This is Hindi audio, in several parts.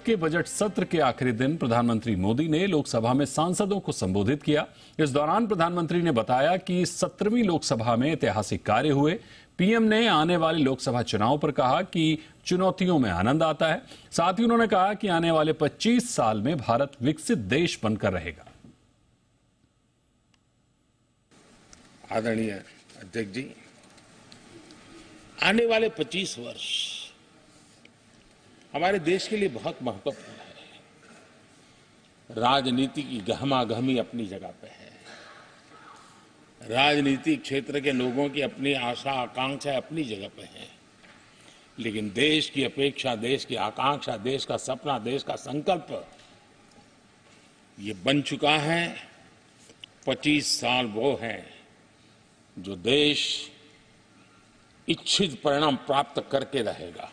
के बजट सत्र के आखिरी दिन प्रधानमंत्री मोदी ने लोकसभा में सांसदों को संबोधित किया। इस दौरान प्रधानमंत्री ने बताया कि 17वीं लोकसभा में ऐतिहासिक कार्य हुए। पीएम ने आने वाले लोकसभा चुनाव पर कहा कि चुनौतियों में आनंद आता है। साथ ही उन्होंने कहा कि आने वाले 25 साल में भारत विकसित देश बनकर रहेगा। आदरणीय अध्यक्ष जी, आने वाले 25 वर्ष हमारे देश के लिए बहुत महत्वपूर्ण है। राजनीति की गहमागहमी अपनी जगह पे है, राजनीतिक क्षेत्र के लोगों की अपनी आशा आकांक्षा अपनी जगह पे है, लेकिन देश की अपेक्षा, देश की आकांक्षा, देश का सपना, देश का संकल्प ये बन चुका है। 25 साल वो हैं जो देश इच्छित परिणाम प्राप्त करके रहेगा।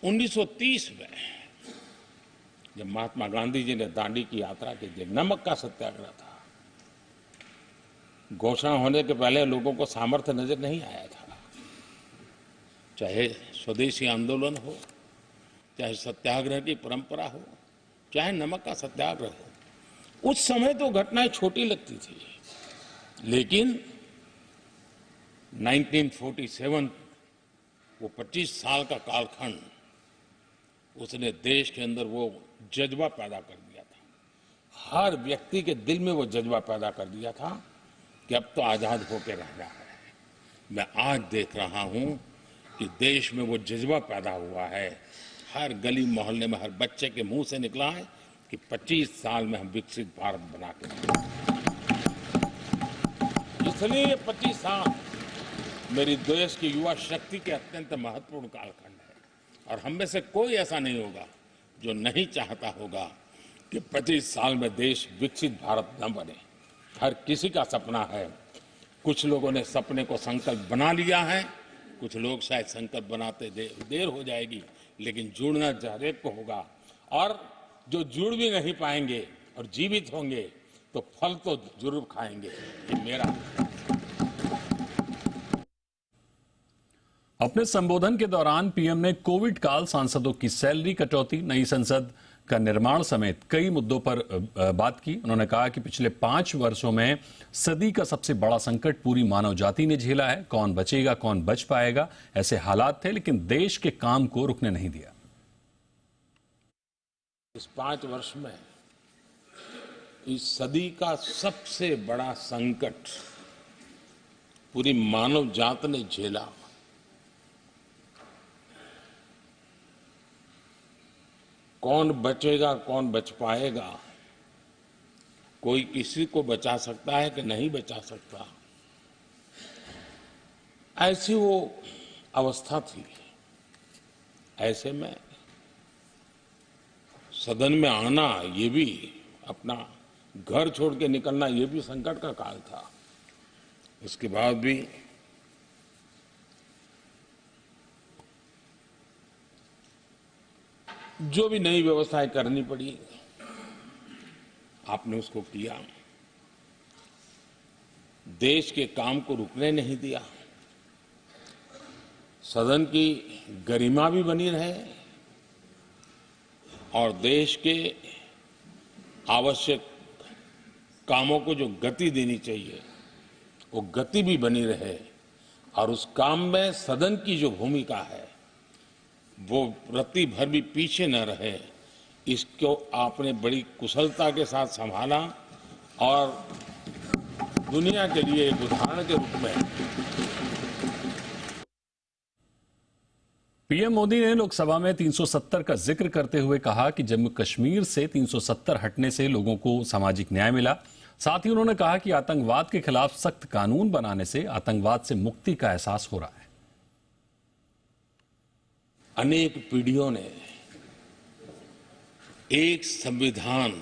उन्नीस 1930 में जब महात्मा गांधी जी ने दांडी की यात्रा की थी, नमक का सत्याग्रह था, घोषणा होने के पहले लोगों को सामर्थ्य नजर नहीं आया था। चाहे स्वदेशी आंदोलन हो, चाहे सत्याग्रह की परंपरा हो, चाहे नमक का सत्याग्रह हो, उस समय तो घटनाएं छोटी लगती थी, लेकिन 1947 वो 25 साल का कालखंड, उसने देश के अंदर वो जज्बा पैदा कर दिया था। हर व्यक्ति के दिल में वो जज्बा पैदा कर दिया था कि अब तो आजाद होकर रहना है। मैं आज देख रहा हूं कि देश में वो जज्बा पैदा हुआ है। हर गली मोहल्ले में हर बच्चे के मुंह से निकला है कि 25 साल में हम विकसित भारत बना के रहेंगे। इसलिए ये 25 साल मेरी देश की युवा शक्ति के अत्यंत महत्वपूर्ण कालखंड है, और हम में से कोई ऐसा नहीं होगा जो नहीं चाहता होगा कि 25 साल में देश विकसित भारत न बने। हर किसी का सपना है। कुछ लोगों ने सपने को संकल्प बना लिया है, कुछ लोग शायद संकल्प बनाते देर हो जाएगी, लेकिन जुड़ना हर एक को होगा। और जो जुड़ भी नहीं पाएंगे और जीवित होंगे तो फल तो जरूर खाएंगे। ये मेरा। अपने संबोधन के दौरान पीएम ने कोविड काल, सांसदों की सैलरी कटौती, नई संसद का निर्माण समेत कई मुद्दों पर बात की। उन्होंने कहा कि पिछले 5 वर्षों में सदी का सबसे बड़ा संकट पूरी मानव जाति ने झेला है। कौन बचेगा, कौन बच पाएगा, ऐसे हालात थे, लेकिन देश के काम को रुकने नहीं दिया। इस 5 वर्ष में इस सदी का सबसे बड़ा संकट पूरी मानव जात ने झेला। कौन बचेगा, कौन बच पाएगा, कोई किसी को बचा सकता है कि नहीं बचा सकता, ऐसी वो अवस्था थी। ऐसे में सदन में आना, ये भी अपना घर छोड़ के निकलना, ये भी संकट का काल था। उसके बाद भी जो भी नई व्यवस्थाएं करनी पड़ी, आपने उसको किया। देश के काम को रुकने नहीं दिया। सदन की गरिमा भी बनी रहे और देश के आवश्यक कामों को जो गति देनी चाहिए वो गति भी बनी रहे, और उस काम में सदन की जो भूमिका है वो रत्ती भर भी पीछे न रहे। इसको आपने बड़ी कुशलता के साथ संभाला और दुनिया के लिए एक उदाहरण के रूप में। पीएम मोदी ने लोकसभा में 370 का जिक्र करते हुए कहा कि जम्मू कश्मीर से 370 हटने से लोगों को सामाजिक न्याय मिला। साथ ही उन्होंने कहा कि आतंकवाद के खिलाफ सख्त कानून बनाने से आतंकवाद से मुक्ति का एहसास हो रहा है। अनेक पीढ़ियों ने एक संविधान,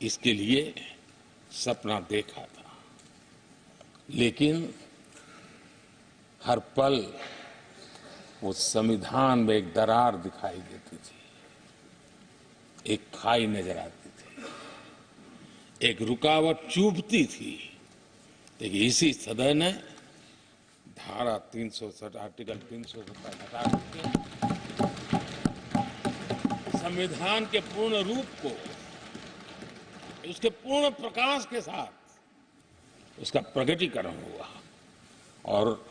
इसके लिए सपना देखा था, लेकिन हर पल उस संविधान में एक दरार दिखाई देती थी, एक खाई नजर आती थी, एक रुकावट चुभती थी देखिए, इसी सदन ने धारा 360 आर्टिकल 370 हटा करके संविधान के पूर्ण रूप को, उसके पूर्ण प्रकाश के साथ उसका प्रकटीकरण हुआ। और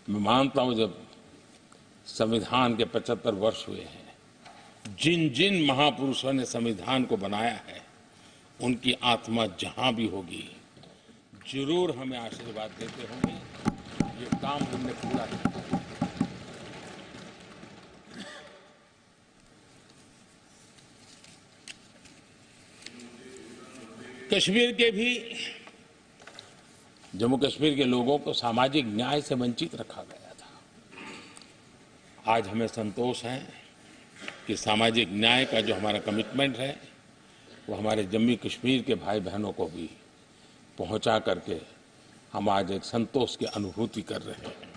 मैं मानता हूं, जब संविधान के 75 वर्ष हुए हैं, जिन जिन महापुरुषों ने संविधान को बनाया है, उनकी आत्मा जहां भी होगी जरूर हमें आशीर्वाद देते होंगे। ये काम हमने पूरा किया। कश्मीर के भी, जम्मू कश्मीर के लोगों को सामाजिक न्याय से वंचित रखा गया था। आज हमें संतोष है कि सामाजिक न्याय का जो हमारा कमिटमेंट है, वो हमारे जम्मू कश्मीर के भाई बहनों को भी पहुंचा करके हम आज एक संतोष की अनुभूति कर रहे हैं।